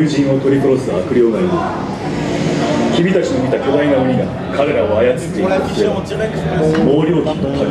友人を取り殺す悪霊がいる。君たちの見た巨大な鬼が彼らを操っているとすれば、毛量機の類。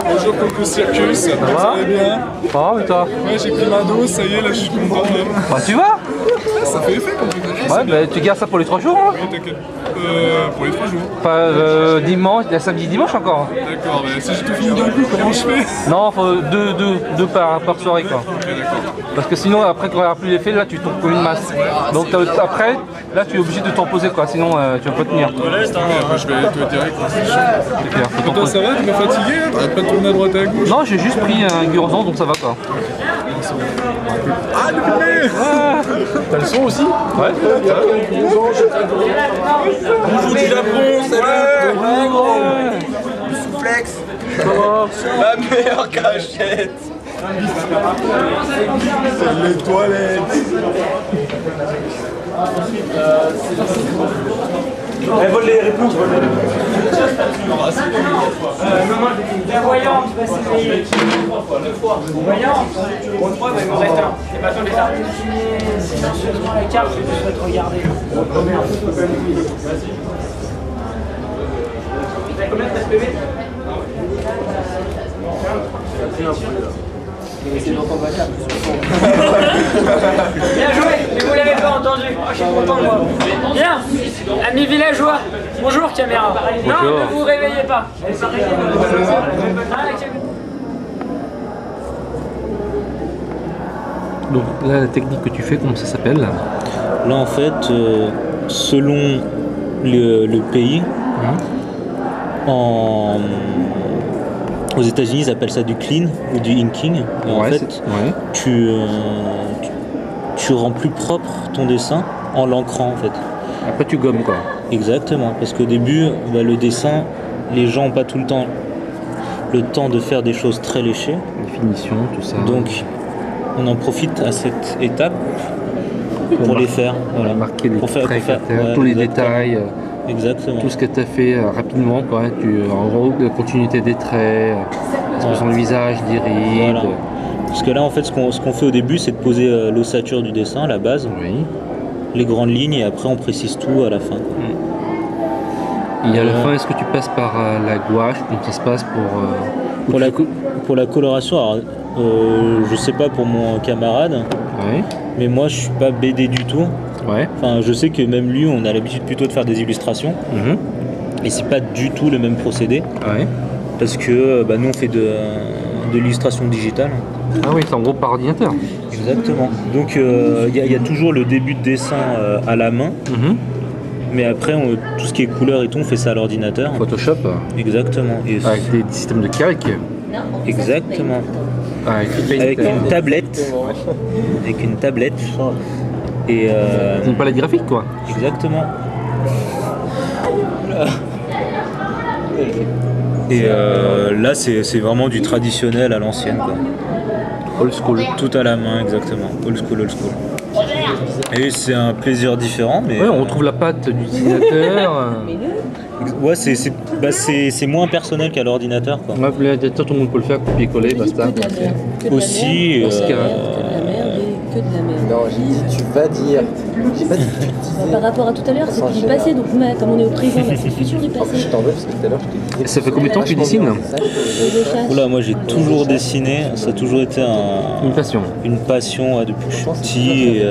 Bonjour Coco Circus, ça va bien? Ça va et toi? Ouais, j'ai pris ma dose, ça y est, là je suis content. Bah tu vas? Ça fait effet quand même. Ouais, bah tu gardes ça pour les 3 jours hein? Oui, t'inquiète. Pour les 3 jours. Pas dimanche, il y a samedi dimanche encore. D'accord, mais si j'ai tout fini d'un coup, comment je fais? Non, faut deux par soirée quoi. Ok, d'accord. Parce que sinon après quand il n'y aura plus l'effet, là tu tombes comme une masse. Donc après, là tu es obligé de t'en poser quoi, sinon tu vas pas tenir. Ouais, après je vais aller toi direct, c'est chaud. C'est clair, faut Et t'en toi poser. ça va, tu m'as fatigué? T'arrêtes pas de tourner à droite et à gauche? Non, j'ai juste pris un Gurazon donc ça va quoi. Ah le bébé! T'as le son aussi? Ouais, Bonjour du Japon, salut! ouais. Souflex! Comment? Ma meilleure cachette! C'est les toilettes! Elle vole les réponses, vole les réponses. La voyante va s'éveiller. Voyante, on le voit, il m'en reste un. Et maintenant les arbres. Silencieusement la carte, je souhaite regarder. Oh merde. Vous avez combien de PV? Bien joué, mais vous l'avez pas entendu. Oh, je suis content de moi. Bien, amis villageois, bonjour caméra. Bonjour. Non, ne vous réveillez pas. Donc là la technique que tu fais, comment ça s'appelle là? Là, en fait, selon le pays, aux États-Unis, ils appellent ça du clean ou du inking. Et en fait, tu rends plus propre ton dessin en l'ancrant, en fait. Après tu gommes quoi. Exactement, parce qu'au début, le dessin, les gens n'ont pas tout le temps de faire des choses très léchées. Définition, tout ça. Donc, on en profite à cette étape pour les faire. Voilà. Marquer les Pour faire- traits, pour faire- caractères, ouais, tous les exactement. détails, Exactement. tout ce que tu as fait rapidement. Quoi. En gros, la continuité des traits, l'expression du visage, des rides. Voilà. Parce que là, en fait, ce qu'on fait au début, c'est de poser l'ossature du dessin, la base, Oui. les grandes lignes, et après, on précise tout à la fin. Et à la fin, est-ce que tu passes par la gouache? Comment ça se passe pour Pour la coloration, alors, je sais pas pour mon camarade, Ouais. mais moi je suis pas BD du tout. Ouais. Enfin, je sais que même lui, on a l'habitude plutôt de faire des illustrations, Mhm. et c'est pas du tout le même procédé, Ouais. parce que bah, nous on fait de l'illustration digitale. Ah oui, c'est en gros par ordinateur. Exactement. Donc il y a toujours le début de dessin à la main, Mhm. mais après tout ce qui est couleur et tout, on fait ça à l'ordinateur. Photoshop, Exactement. Et avec des systèmes de calque, exactement. avec Avec une tablette. Avec une tablette. Et une palette graphique quoi. exactement. Et là, c'est vraiment du traditionnel à l'ancienne, quoi. Old school. Tout à la main, exactement. Old school, old school. Et c'est un plaisir différent, mais Ouais, on retrouve la patte d'utilisateur. ouais, c'est moins personnel qu'à l'ordinateur, quoi. Ouais, l'ordinateur, tout le monde peut le faire, copier-coller, basta. Aussi, Oscar. Que de la merde et que de la merde. Non, j'ai dit tu vas dire. J'ai pas dit tu disais. Par rapport à tout à l'heure, c'est du passé, donc comme on est au présent, bah, c'est le futur du Je passé. t'en veux parce que tout à l'heure je t'ai dit. Ça fait combien de temps que tu dessines? Oula, moi j'ai toujours dessiné, ça a toujours été Une passion. une passion ouais, depuis que je suis petit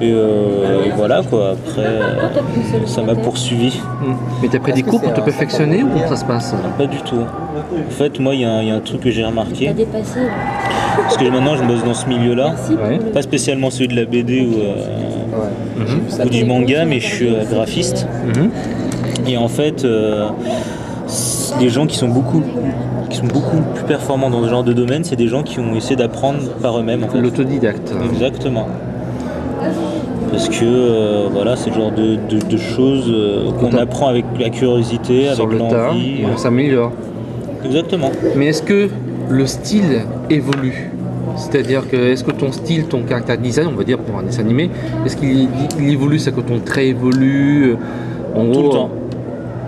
et voilà quoi. Après, ça m'a poursuivi. Mais t'as pris des cours pour te perfectionner ou comment ça se passe? Pas du tout. En fait, moi il y a un truc que j'ai T'as remarqué, dépassé. parce que maintenant je bosse dans ce milieu-là, Merci. Ouais. pas spécialement celui de la BD ou du manga, mais je suis graphiste. Mhm. Et en fait, les gens qui sont beaucoup plus performants dans ce genre de domaine, c'est des gens qui ont essayé d'apprendre par eux-mêmes. En fait. L'autodidacte. Exactement. Parce que voilà, c'est le genre de choses qu'on apprend avec la curiosité, Sur avec le tas, l'envie. et on s'améliore. Exactement. Mais est-ce que le style évolue? C'est-à-dire que est-ce que ton style, ton caractère design, on va dire pour un dessin animé, est-ce qu'il évolue, c'est que ton trait évolue? En Tout gros, le temps.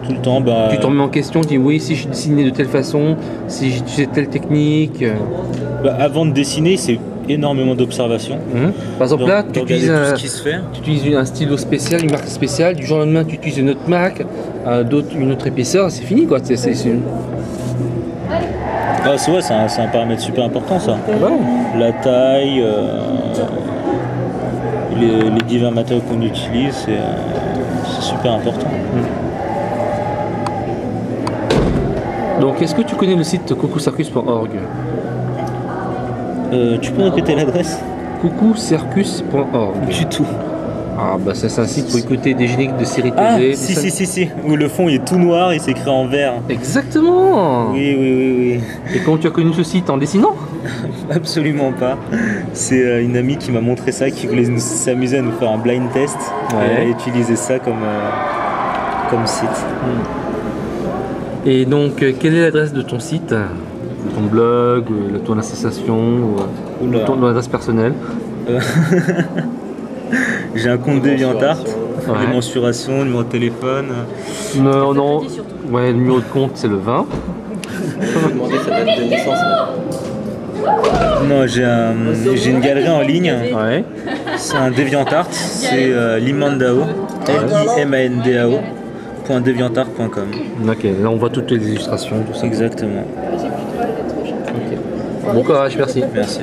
Tout le temps, bah, tu te remets en question, tu dis oui, si je dessinais de telle façon, si j'utilisais telle technique. Avant de dessiner, c'est énormément d'observation. Par exemple, là, tu Regarder utilises, tout un, ce qui se fait. tu utilises un stylo spécial, une marque spéciale, du jour au lendemain, tu utilises une autre marque, une autre épaisseur, c'est fini quoi. Ah, c'est ouais, c'est un paramètre super important ça. Ouais. La taille, les divers matériaux qu'on utilise, c'est super important. Donc, est-ce que tu connais le site coucoucircus.org? Tu peux répéter l'adresse? coucoucircus.org. Du tout. Ah bah ça, c'est un site pour écouter des génériques de séries Ah, TV. si, où le fond il est tout noir et c'est écrit en vert. Exactement. Oui. Et comment tu as connu ce site? En dessinant? Absolument pas. C'est une amie qui m'a montré ça, qui voulait s'amuser à nous faire un blind test. Ouais. Elle a utilisé ça comme site. Et donc, quelle est l'adresse de ton site? Ton blog, ton association, Oula. ton adresse personnelle? J'ai un compte DeviantArt, Ouais. des mensurations, numéro de téléphone. Non. Ouais, le numéro de compte, c'est le 20. Je vais demander sa date de naissance. Non, j'ai une galerie en ligne. Ouais. C'est un DeviantArt, c'est Limandao, Limandao, .deviantart.com. Ok, là on voit toutes les illustrations, tout ça. Exactement. Bon courage, merci. Merci.